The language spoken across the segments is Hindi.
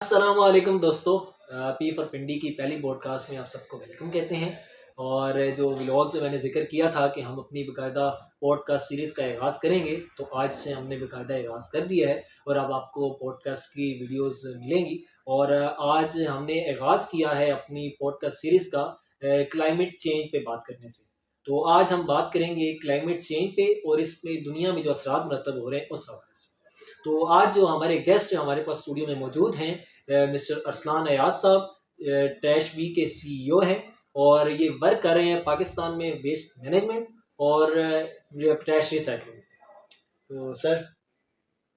अस्सलामुअलैकुम दोस्तों। पी फॉर पिंडी की पहली पॉडकास्ट में आप सबको वेलकम कहते हैं। और जो व्लॉग से मैंने जिक्र किया था कि हम अपनी बाकायदा पॉडकास्ट सीरीज़ का आगाज़ करेंगे, तो आज से हमने बाकायदा आगाज़ कर दिया है और अब आपको पॉडकास्ट की वीडियोस मिलेंगी। और आज हमने आगाज़ किया है अपनी पॉडकास्ट सीरीज़ का क्लाइमेट चेंज पे बात करने से। तो आज हम बात करेंगे क्लाइमेट चेंज पे और इस पे दुनिया में जो असरात मरतब हो रहे हैं उस हवाले से। तो आज जो हमारे गेस्ट हमारे पास स्टूडियो में मौजूद हैं, मिस्टर अरसलान अयाज साहब, ट्रैश बी के सीईओ हैं और ये वर्क कर रहे हैं पाकिस्तान में वेस्ट मैनेजमेंट और ट्रैश रिसाइकलिंग। तो सर,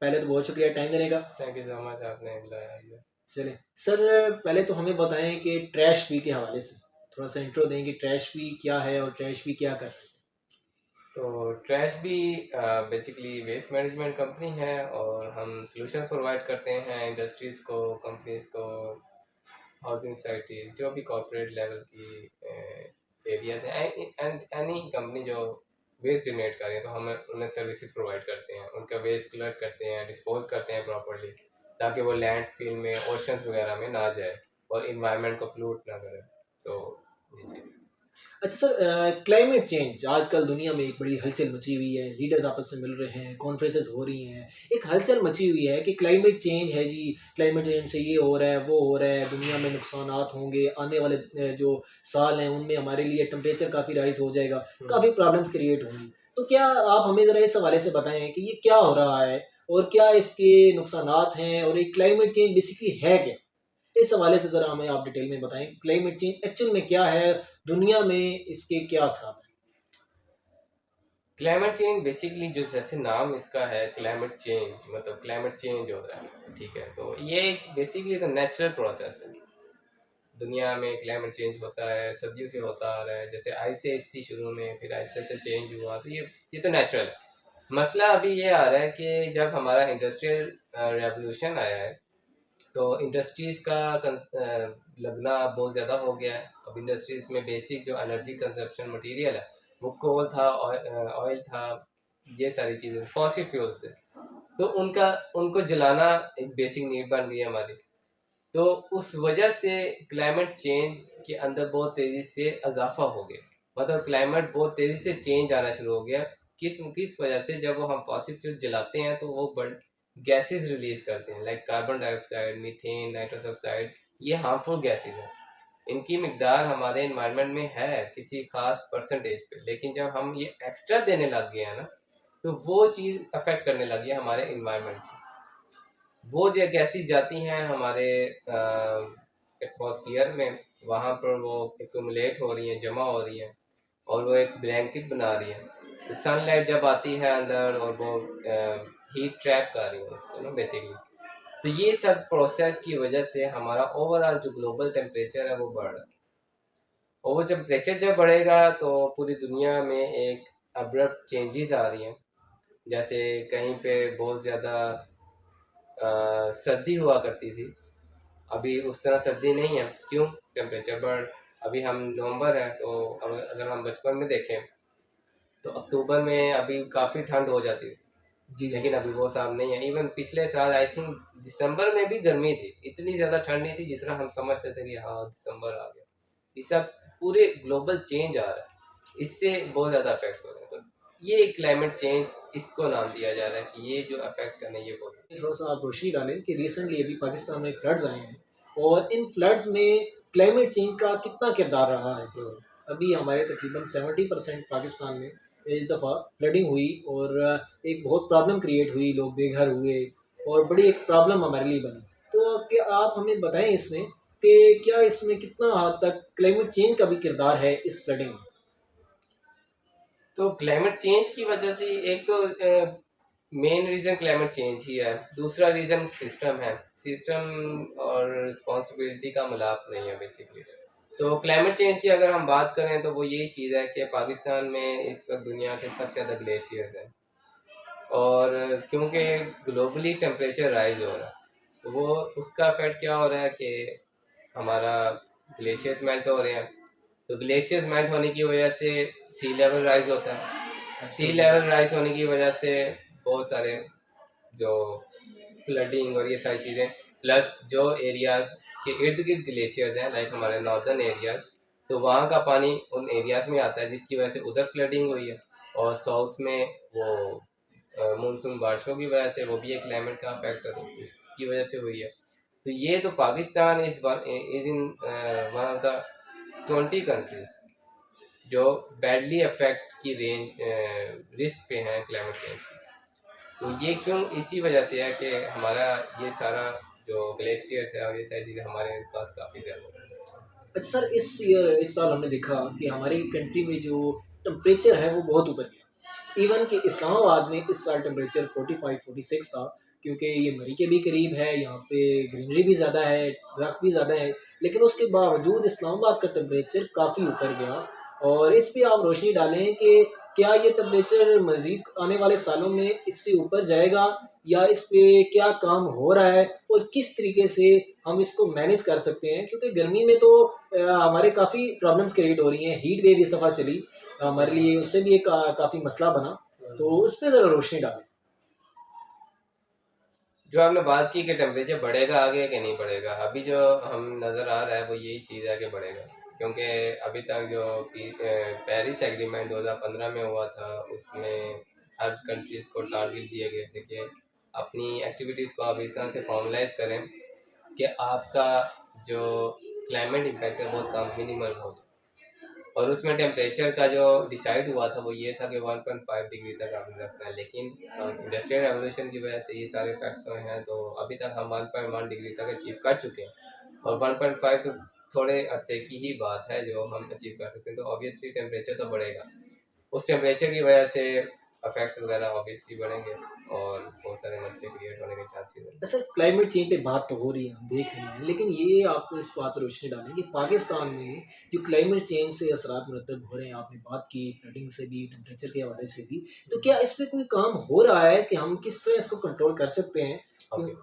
पहले तो बहुत शुक्रिया टाइम देने का। थैंक यू सो मच, आपने बुलाया मुझे। चलें सर, पहले तो हमें बताएं कि ट्रैश बी के हवाले से थोड़ा सा इंट्रो दें कि ट्रैश बी क्या है और ट्रैश बी क्या कर रहा है। तो ट्रैश भी बेसिकली वेस्ट मैनेजमेंट कंपनी है और हम सॉल्यूशंस प्रोवाइड करते हैं इंडस्ट्रीज़ को, कंपनीज को, हाउसिंग सोसाइटी, जो भी कॉर्पोरेट लेवल की एरियाज हैं, एंड एनी कंपनी जो वेस्ट जनरेट करें तो हम उन्हें सर्विसेज प्रोवाइड करते हैं, उनका वेस्ट कलेक्ट करते हैं, डिस्पोज करते हैं प्रॉपरली, ताकि वो लैंड फिल में, ओशंस वगैरह में ना जाए और इन्वायरमेंट को पोल्यूट ना करे। तो जी। अच्छा सर, क्लाइमेट चेंज आजकल दुनिया में एक बड़ी हलचल मची हुई है, लीडर्स आपस में मिल रहे हैं, कॉन्फ्रेंसेस हो रही हैं, एक हलचल मची हुई है कि क्लाइमेट चेंज है जी, क्लाइमेट चेंज से ये हो रहा है वो हो रहा है, दुनिया में नुकसानात होंगे, आने वाले जो साल हैं उनमें हमारे लिए टेम्परेचर काफ़ी राइज हो जाएगा, काफ़ी प्रॉब्लम्स क्रिएट होंगी। तो क्या आप हमें ज़रा इस हवाले से बताएं कि ये क्या हो रहा है और क्या इसके नुकसानात हैं और ये क्लाइमेट चेंज बेसिकली है क्या? इस हवाले से ज़रा हमें आप डिटेल में बताएं, क्लाइमेट चेंज एक्चुअल में क्या है, दुनिया में इसके क्या असर हैं। क्लाइमेट चेंज बेसिकली जो जैसे नाम इसका है, क्लाइमेट चेंज मतलब क्लाइमेट चेंज हो रहा है, ठीक है। तो ये एक बेसिकली तो नेचुरल प्रोसेस है। दुनिया में क्लाइमेट चेंज होता है, सदियों से होता आ रहा है। जैसे आइस एज थी शुरू में, फिर आहिस्ते से चेंज हुआ, तो ये तो नेचुरल है। मसला अभी ये आ रहा है कि जब हमारा इंडस्ट्रियल रेवोल्यूशन आया है, तो इंडस्ट्रीज़ का लगना बहुत ज़्यादा हो गया है। अब इंडस्ट्रीज़ में बेसिक जो एनर्जी कंजप्शन मटेरियल है, वो कोल था, ऑयल था, ये सारी चीज़ें फॉसिल फ्यूल से। तो उनको जलाना एक बेसिक नीड बन गई है हमारी। तो उस वजह से क्लाइमेट चेंज के अंदर बहुत तेज़ी से इजाफा हो गया, मतलब क्लाइमेट बहुत तेज़ी से चेंज आना शुरू हो गया। किस किस वजह से? जब वो हम फॉसिल फ्यूल जलाते हैं तो वो बड़ गैसेस रिलीज करते हैं, like carbon dioxide, methane, nitrous oxide. ये हार्मफुल गैसेस हैं। इनकी मिकदार हमारे इन्वायरमेंट में है किसी खास परसेंटेज पे, लेकिन जब हम ये एक्स्ट्रा देने लग गए हैं ना, तो वो चीज़ अफेक्ट करने लगी है हमारे इन्वायरमेंट को। वो जो गैसेस जाती हैं हमारे एटमॉस्फियर में, वहाँ पर वो एक्यूमुलेट हो रही हैं, जमा हो रही हैं, और वो एक ब्लैंकेट बना रही है। तो सनलाइट जब आती है अंदर और वो हीट ट्रैप कर रही है उसको ना बेसिकली। तो ये सब प्रोसेस की वजह से हमारा ओवरऑल जो ग्लोबल टेम्परेचर है वो बढ़ रहा है। और वो टेम्परेचर जब बढ़ेगा तो पूरी दुनिया में एक अब्रप्ट चेंजेस आ रही हैं। जैसे कहीं पे बहुत ज़्यादा सर्दी हुआ करती थी, अभी उस तरह सर्दी नहीं है। क्यों? टेम्परेचर बढ़। अभी हम नवंबर है, तो अगर हम बचपन में देखें तो अक्टूबर में अभी काफ़ी ठंड हो जाती थी, जी जी। लेकिन अभी वो साल नहीं है। इवन पिछले साल आई थिंक दिसंबर में भी गर्मी थी, इतनी ज़्यादा ठंड नहीं थी जितना हम समझते थे कि हाँ दिसंबर आ गया। ये सब पूरे ग्लोबल चेंज आ रहा है, इससे बहुत ज़्यादा इफेक्ट्स हो रहे हैं। तो ये क्लाइमेट चेंज, इसको नाम दिया जा रहा है कि ये जो अफेक्ट करने ये बहुत। थोड़ा सा आप रोशनी डालें कि रिसेंटली अभी पाकिस्तान में फ्लड्स आए हैं और इन फ्लड्स में क्लाइमेट चेंज का कितना किरदार रहा है। अभी हमारे तकरीबन 70% पाकिस्तान में इस दफ़ा फ्लडिंग हुई और एक बहुत प्रॉब्लम क्रिएट हुई, लोग बेघर हुए और बड़ी एक प्रॉब्लम हमारे लिए बनी। तो क्या आप हमें बताएं इसमें कि क्या इसमें कितना हद तक क्लाइमेट चेंज का भी किरदार है इस फ्लडिंग में। तो क्लाइमेट चेंज की वजह से एक तो मेन रीज़न क्लाइमेट चेंज ही है, दूसरा रीज़न सिस्टम है। सिस्टम और रिस्पॉन्सिबिलिटी का मिलाप नहीं है बेसिकली। तो क्लाइमेट चेंज की अगर हम बात करें तो वो यही चीज़ है कि पाकिस्तान में इस वक्त दुनिया के सबसे ज़्यादा ग्लेशियर्स हैं, और क्योंकि ग्लोबली टेम्परेचर राइज हो रहा है, तो वो उसका इफेक्ट क्या हो रहा है कि हमारा ग्लेशियर्स मेल्ट हो रहे हैं। तो ग्लेशियर्स मेल्ट होने की वजह से सी लेवल राइज होता है। सी लेवल राइज होने की वजह से बहुत सारे जो फ्लडिंग और ये सारी चीज़ें प्लस जो एरियाज़ के इर्द गिर्द ग्लेशियर्स हैं लाइक हमारे नॉर्दर्न एरियाज़, तो वहाँ का पानी उन एरियाज़ में आता है जिसकी वजह से उधर फ्लडिंग हुई है। और साउथ में वो मानसून बारिशों की वजह से वो भी एक क्लाइमेट का फैक्टर उसकी वजह से हुई है। तो ये तो Pakistan is in one of the 20 countries जो बैडली अफेक्ट की रेंज रिस्क पे हैं क्लाइमेट चेंज की। तो ये क्यों इसी वजह से है कि हमारा ये सारा जो ग्लेशियर्स है और ये सारी चीज़ें हमारे पास काफ़ी ज़्यादा है। अच्छा सर, इस साल हमने देखा कि हमारी कंट्री में जो टेम्परेचर है वो बहुत ऊपर गया। इवन कि इस्लामाबाद में इस साल टेम्परेचर 45-46 था, क्योंकि ये मरी के भी करीब है, यहाँ पे ग्रीनरी भी ज़्यादा है, दरख्त भी ज़्यादा है, लेकिन उसके बावजूद इस्लामाबाद का टेम्परेचर काफ़ी ऊपर गया। और इस पे आप रोशनी डालें कि क्या ये टेम्परेचर मज़ीद आने वाले सालों में इससे ऊपर जाएगा, या इस पे क्या काम हो रहा है और किस तरीके से हम इसको मैनेज कर सकते हैं, क्योंकि गर्मी में तो हमारे काफ़ी प्रॉब्लम्स क्रिएट हो रही हैं। हीट वेव इस दफ़ा चली हमारे लिए, उससे भी एक काफ़ी मसला बना। तो उस पर ज़रा रोशनी डालें। जो आपने बात की कि टेम्परेचर बढ़ेगा आगे कि नहीं बढ़ेगा, अभी जो हम नज़र आ रहा है वो यही चीज़ है कि बढ़ेगा। क्योंकि अभी तक जो पेरिस एग्रीमेंट 2015 में हुआ था उसमें हर कंट्रीज को टारगेट दिए गए थे कि अपनी एक्टिविटीज़ को आप इस तरह से फॉर्मलाइज करें कि आपका जो क्लाइमेट इम्पैक्ट है बहुत कम मिनिमल हो। और उसमें टेम्परेचर का जो डिसाइड हुआ था वो ये था कि 1.5 डिग्री तक आपने रखना है, लेकिन इंडस्ट्रियल रेवोल्यूशन की वजह से ये सारे फैक्ट्स हुए हैं, तो अभी तक हम 1.1 डिग्री तक अचीव कर चुके हैं। और 1.5 तो थोड़े अरसे की ही बात है जो हम अचीव कर सकते हैं। तो ऑब्वियसली टेम्परेचर तो बढ़ेगा, उस टेम्परेचर की वजह से अफेक्ट्स वगैरह ऑब्वियसली बढ़ेंगे और बहुत सारे मसले क्रिएट होने के चांसेस हैं। अच्छा, क्लाइमेट चेंज पे बात तो हो रही है, हम देख रहे हैं, लेकिन ये आपको इस बात पर रोशनी डालें कि पाकिस्तान में जो क्लाइमेट चेंज से असरात मुरतब हो रहे हैं, आपने बात की फ्लडिंग से भी, टेम्परेचर के हवाले से भी, तो क्या इस पे कोई काम हो रहा है कि हम किस तरह इसको कंट्रोल कर सकते हैं? क्यों, ओके,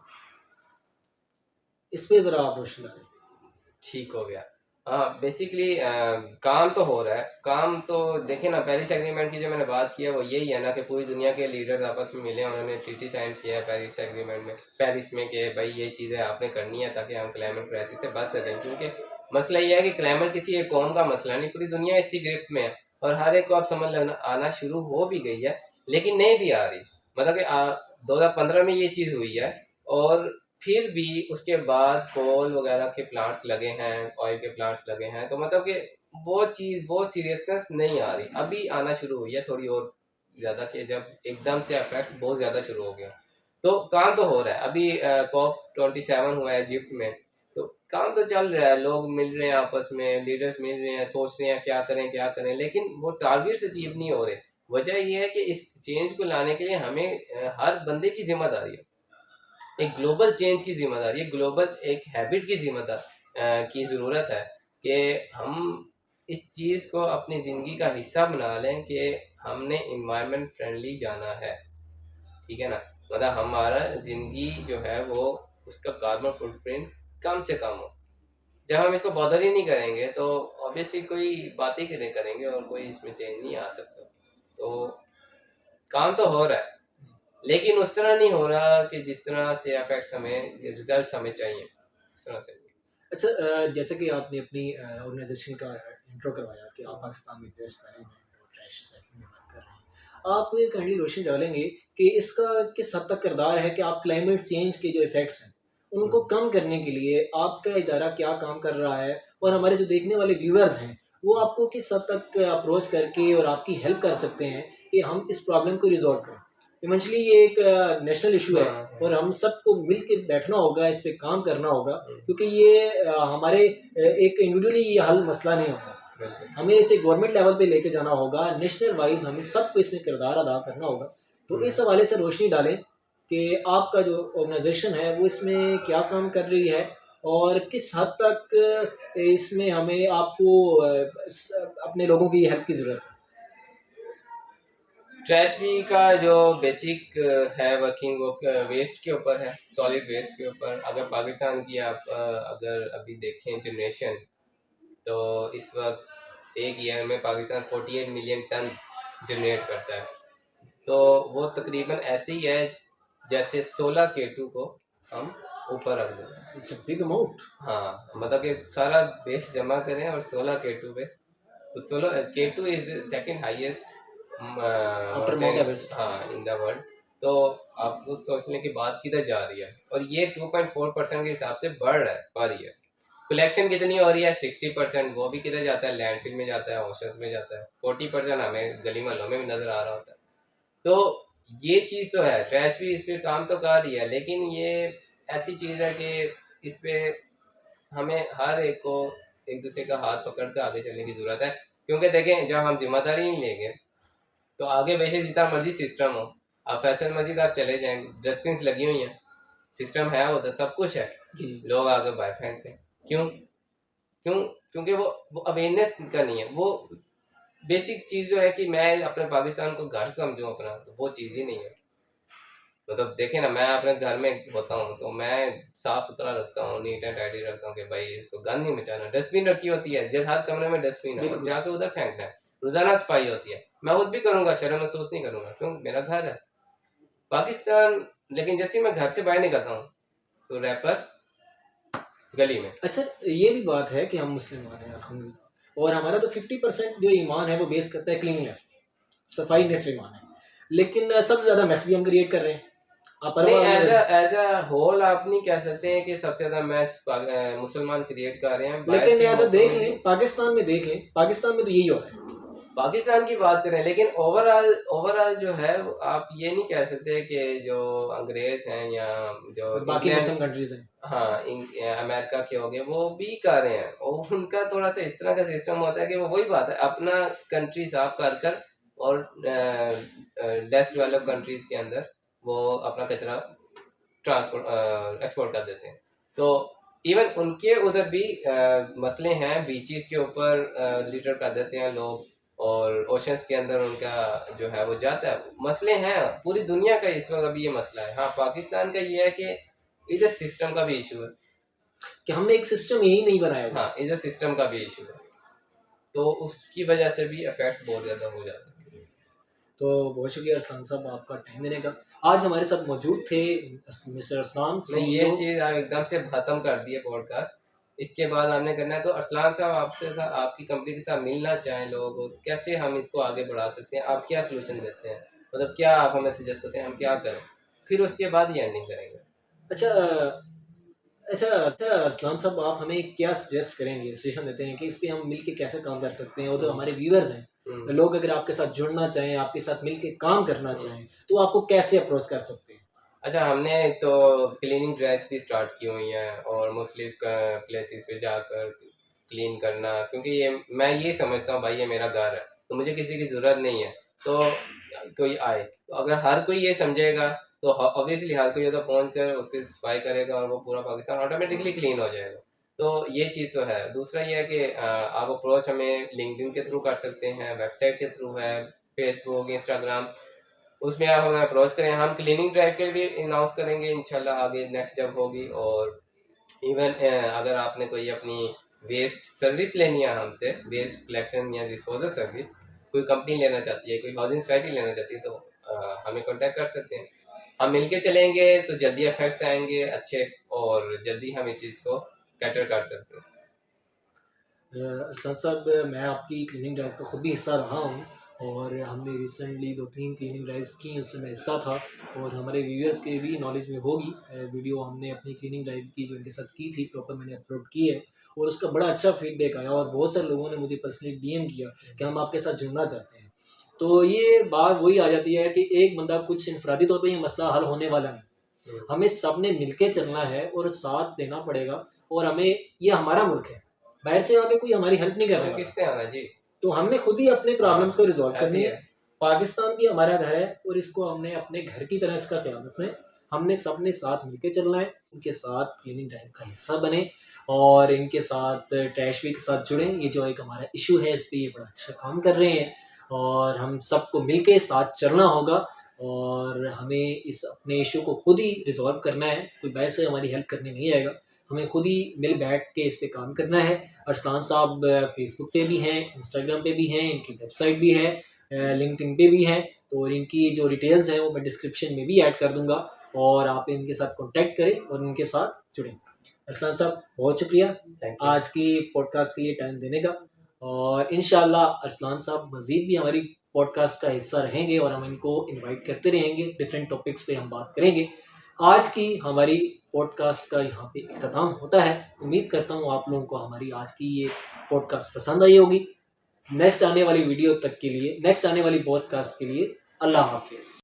इस पे ज़रा आप रोशनी डालें। ठीक हो गया। हाँ, बेसिकली काम तो हो रहा है। काम तो देखिए ना, पेरिस एग्रीमेंट की जो मैंने बात की है वो यही है ना कि पूरी दुनिया के लीडर्स आपस में मिले, उन्होंने ट्रीटी साइन किया है पेरिस एग्रीमेंट में, पेरिस में, कि भाई ये चीज़ें आपने करनी है ताकि हम क्लाइमेट क्राइसिस से बच सकें। क्योंकि मसला ये है कि क्लाइमेट किसी एक कौम का मसला नहीं, पूरी दुनिया इसकी गिरफ्त में है और हर एक को अब समझ लगना आना शुरू हो भी गई है, लेकिन नहीं भी आ रही। मतलब कि 2015 में ये चीज़ हुई है और फिर भी उसके बाद कोल वगैरह के प्लांट्स लगे हैं, ऑयल के प्लांट्स लगे हैं, तो मतलब कि वो चीज़, वो सीरियसनेस नहीं आ रही। अभी आना शुरू हुई है थोड़ी और ज़्यादा, कि जब एकदम से इफेक्ट्स बहुत ज़्यादा शुरू हो गया। तो काम तो हो रहा है। अभी COP27 हुआ है इजिप्ट में, तो काम तो चल रहा है, लोग मिल रहे हैं आपस में, लीडर्स मिल रहे हैं, सोच रहे हैं क्या करें क्या करें, लेकिन वो टारगेट्स अचीव नहीं हो रहे। वजह यह है कि इस चेंज को लाने के लिए हमें हर बंदे की जिम्मेदारी है, एक ग्लोबल चेंज की जिम्मेदारी है, ग्लोबल एक हैबिट की जिम्मेदारी की ज़रूरत है कि हम इस चीज़ को अपनी ज़िंदगी का हिस्सा बना लें कि हमने इन्वायरमेंट फ्रेंडली जाना है। ठीक है ना, मतलब हमारा ज़िंदगी जो है वो उसका कार्बन फुटप्रिंट कम से कम हो। जब हम इसको बॉदर ही नहीं करेंगे तो ऑब्वियसली कोई बात ही नहीं करेंगे और कोई इसमें चेंज नहीं आ सकता। तो काम तो हो रहा है, लेकिन उस तरह नहीं हो रहा कि जिस तरह से अफेक्ट्स हमें, रिजल्ट हमें चाहिए उस तरह से। अच्छा, जैसे कि आपने अपनी ऑर्गेनाइजेशन का इंट्रो करवाया कि आप पाकिस्तान में वेस्ट मैनेजमेंट और ट्रैश रिसाइकलिंग में वर्क कर रहे हैं, आप काइंडली रोशनी डालेंगे कि इसका किस हद तक किरदार है कि आप क्लाइमेट चेंज के जो इफ़ेक्ट्स हैं उनको कम करने के लिए आपका इदारा क्या काम कर रहा है, और हमारे जो देखने वाले व्यूअर्स हैं वो आपको किस हद तक अप्रोच करके और आपकी हेल्प कर सकते हैं कि हम इस प्रॉब्लम को रिजॉल्व करें। इवेंचुअली ये एक नेशनल इशू है, और हम सबको मिल के बैठना होगा, इस पे काम करना होगा, क्योंकि ये हमारे एक इंडिविजुअली ये हल मसला नहीं होगा। हमें इसे गवर्नमेंट लेवल पे लेके जाना होगा, नेशनल वाइज हमें सबको इसमें किरदार अदा करना होगा। तो इस हवाले से रोशनी डालें कि आपका जो ऑर्गेनाइजेशन है वो इसमें क्या काम कर रही है, और किस हद तक इसमें हमें आपको अपने लोगों की हेल्प की ज़रूरत है। ट्रैश बी का जो बेसिक है वर्किंग, वो वेस्ट के ऊपर है, सॉलिड वेस्ट के ऊपर। अगर पाकिस्तान की आप अगर अभी देखें जनरेशन, तो इस वक्त एक ईयर में पाकिस्तान 48 मिलियन टन जनरेट करता है। तो वो तकरीबन ऐसे ही है जैसे 16 K2 को हम ऊपर रख देते हैं। It's a big amount. हाँ, मतलब कि सारा बेस जमा करें और 16 K2 पे, तो 16 K2 is the second highest after mount mountain, Everest. हाँ, इन द वर्ल्ड। तो आपको सोचने की बात किधर जा रही है, और ये 2.4% के हिसाब से बढ़ रहा है पर ईयर। कलेक्शन कितनी हो रही है, 60%, वो भी किधर जाता है, लैंडफिल में जाता है, ओशंस में जाता है। 40% हमें गली मोहल्लों में भी नजर आ रहा होता है। तो ये चीज तो है, ट्रैश भी इस पे काम तो कर रही है, लेकिन ये ऐसी चीज है कि इस पे हमें हर एक को एक दूसरे का हाथ पकड़ कर आगे चलने की जरूरत है। क्योंकि देखें, जब हम जिम्मेदारी नहीं लेंगे तो आगे वैसे जितना मर्जी सिस्टम हो, आप फैसल मस्जिद आप चले जाएंगे, डस्टबिन लगी हुई हैं, सिस्टम है उधर, सब कुछ है, जी जी। लोग आगे बाहर फेंकते हैं। क्यों? क्यों? क्योंकि वो अवेयरनेस का नहीं है। वो बेसिक चीज जो है कि मैं अपने पाकिस्तान को घर समझूं अपना, तो वो चीज ही नहीं है। मतलब देखे ना, मैं अपने घर में होता हूँ तो मैं साफ सुथरा रखता हूँ, नीट एंड टाइडी रखता हूँ कि भाई इसको गंद नहीं मचाना। डस्टबिन रखी होती है, जब हर कमरे में डस्टबिन है, और बिल्कुल। जाके उधर फेंकना है। रोजाना सफाई होती है, मैं खुद भी करूंगा, शर्म महसूस नहीं करूंगा, क्यों, मेरा घर है पाकिस्तान। लेकिन जैसे ही मैं घर से बाहर निकलता हूँ तो रैपर गली में। अच्छा, ये भी बात है कि हम मुस्लिमान हैं अल्हम्दुलिल्लाह, और हमारा तो 50% जो ईमान है वो बेस करता है क्लीननेस, सफाई नेस ईमान है। लेकिन सबसे ज़्यादा मैस भी हम क्रिएट कर रहे हैं, नहीं, लापरवाह एज अ होल आप नहीं कह सकते हैं कि सबसे ज्यादा मैस मुसलमान क्रिएट कर रहे हैं, बाहर लेकिन के ऐसा मुल्कों देख में भी। लें, पाकिस्तान में देख लें, पाकिस्तान में तो यही हो रहा है। पाकिस्तान की बात करें, लेकिन ओवरऑल ओवरऑल जो है वो आप ये नहीं कह सकते कि जो अंग्रेज हैं या जो बाकी इंग्लैंड, मुस्लिम कंट्रीज हैं। हाँ, अमेरिका के हो गए, वो भी कर रहे हैं, और उनका थोड़ा सा इस तरह का सिस्टम होता है कि वो वही बात है, अपना कंट्री साफ कर कर और लेस डेवलप कंट्रीज के अंदर वो अपना कचरा ट्रांसपोर्ट एक्सपोर्ट कर देते हैं। तो इवन उनके उधर भी मसले हैं, बीचेस के ऊपर लिटर कर देते हैं लोग, और ओशंस के अंदर उनका जो है वो जाता है। मसले हैं, पूरी दुनिया का इस वक्त अभी ये मसला है। हाँ, पाकिस्तान का ये है कि इधर सिस्टम का भी इशू है। कि हमने एक सिस्टम यही नहीं बनाया हुआ। हाँ, इधर सिस्टम का भी इशू है, तो उसकी वजह से भी इफेक्ट्स बहुत ज़्यादा हो जाते हैं। तो बहुत शुक्रिया अरसलान साहब आपका टाइम देने का। आज हमारे साथ मौजूद थे मिस्टर अरसलान, नहीं, ये CEO। चीज़ आप एकदम से खत्म कर दिए पॉडकास्ट। इसके बाद हमने करना है, तो अरसलान साहब आपकी कंपनी के साथ मिलना चाहें लोग, और कैसे हम इसको आगे बढ़ा सकते हैं, आप क्या सोल्यूशन देते हैं, मतलब क्या आप हमें सजेस्ट करते हैं हम क्या करें, फिर उसके बाद ये एंडिंग करेंगे। अच्छा अच्छा अच्छा, अरसलान साहब आप हमें क्या सजेस्ट करेंगे, सजेशन देते हैं कि इस पे हम मिलके कैसे काम कर सकते हैं, और जो हमारे व्यूअर्स हैं, लोग अगर आपके साथ जुड़ना चाहें, आपके साथ मिलके काम करना चाहें, तो आपको कैसे अप्रोच कर सकते हैं? अच्छा, हमने तो क्लीनिंग ड्राइव्स भी स्टार्ट की हुई हैं, और मोस्टली प्लेसेस पे जाकर क्लीन करना, क्योंकि ये मैं ये समझता हूँ भाई ये मेरा घर है, तो मुझे किसी की ज़रूरत नहीं है तो कोई आए। तो अगर हर कोई ये समझेगा तो ऑब्वियसली हर कोई उधर पहुँच कर उसकी सफाई करेगा, और वो पूरा पाकिस्तान ऑटोमेटिकली क्लीन हो जाएगा। तो ये चीज़ तो है। दूसरा ये है कि आप अप्रोच हमें लिंक्डइन के थ्रू कर सकते हैं, वेबसाइट के थ्रू है, फेसबुक, इंस्टाग्राम, उसमें आप हमें अप्रोच करें। हम क्लीनिंग ड्राइव के लिए अनाउंस करेंगे इंशाल्लाह आगे नेक्स्ट जब होगी। और इवन अगर आपने कोई अपनी वेस्ट सर्विस लेनी है हमसे, वेस्ट कलेक्शन या डिस्पोजल सर्विस, कोई कंपनी लेना चाहती है, कोई हाउसिंग सोसाइटी लेना चाहती है, तो हमें कांटेक्ट कर सकते हैं। हम मिलके चलेंगे तो जल्दी इफेक्ट्स आएंगे अच्छे, और जल्दी हम इस चीज़ को कैटर कर सकते हैं। अरसलान साहब, मैं आपकी क्लीनिंग ड्राइव का खुद भी हिस्सा रहा हूँ, और हमने रिसेंटली 2-3 क्लीनिंग ड्राइव्स की, उसमें मैं हिस्सा था, और हमारे व्यूअर्स के भी नॉलेज में होगी। वीडियो हमने अपनी क्लीनिंग ड्राइव की जो उनके साथ की थी, प्रॉपर मैंने अपलोड की है, और उसका बड़ा अच्छा फीडबैक आया, और बहुत सारे लोगों ने मुझे पर्सनली DM किया कि हम आपके साथ जुड़ना चाहते हैं। तो ये बात वही आ जाती है कि एक बंदा कुछ इनफरादी तौर पर ये मसला हल होने वाला नहीं, हमें सब ने मिलके चलना है और साथ देना पड़ेगा। और हमें, ये हमारा मुल्क है, बाहर से आके कोई हमारी हेल्प नहीं करने हमें वाला, किसने आना जी। तो हमने खुद ही अपने प्रॉब्लम्स को रिजॉल्व ऐसी करनी है। है। पाकिस्तान भी हमारा घर है, और इसको हमने अपने घर की तरह इसका ख्याल रखना है। हमने सबने साथ मिलके चलना है, इनके साथ क्लीनिंग ड्राइव का हिस्सा बने, और इनके साथ ट्रैश भी के साथ जुड़ें। ये जो एक हमारा इशू है, इस पे ये बड़ा अच्छा काम कर रहे हैं, और हम सबको मिलके साथ चलना होगा, और हमें इस अपने इशू को खुद ही रिजॉल्व करना है। कोई बाहर से हमारी हेल्प करने नहीं आएगा, हमें खुद ही मिल बैठ के इस पे काम करना है। अरसलान साहब फेसबुक पे भी हैं, इंस्टाग्राम पे भी हैं, इनकी वेबसाइट भी है, लिंक्डइन पे भी हैं, तो इनकी जो डिटेल्स हैं वो मैं डिस्क्रिप्शन में भी ऐड कर दूंगा। और आप इनके साथ कांटेक्ट करें और उनके साथ जुड़ें। अरसलान साहब बहुत शुक्रिया थैंक यू। आज की पॉडकास्ट के लिए टाइम देने का, और इंशाल्लाह अरसलान साहब मज़ीद भी हमारी पॉडकास्ट का हिस्सा रहेंगे और हम इनको इनवाइट करते रहेंगे, डिफरेंट टॉपिक्स पे हम बात करेंगे। आज की हमारी पॉडकास्ट का यहाँ पे इख्तिताम होता है। उम्मीद करता हूँ आप लोगों को हमारी आज की ये पॉडकास्ट पसंद आई होगी। नेक्स्ट आने वाली वीडियो तक के लिए, नेक्स्ट आने वाली पॉडकास्ट के लिए अल्लाह हाफिज़।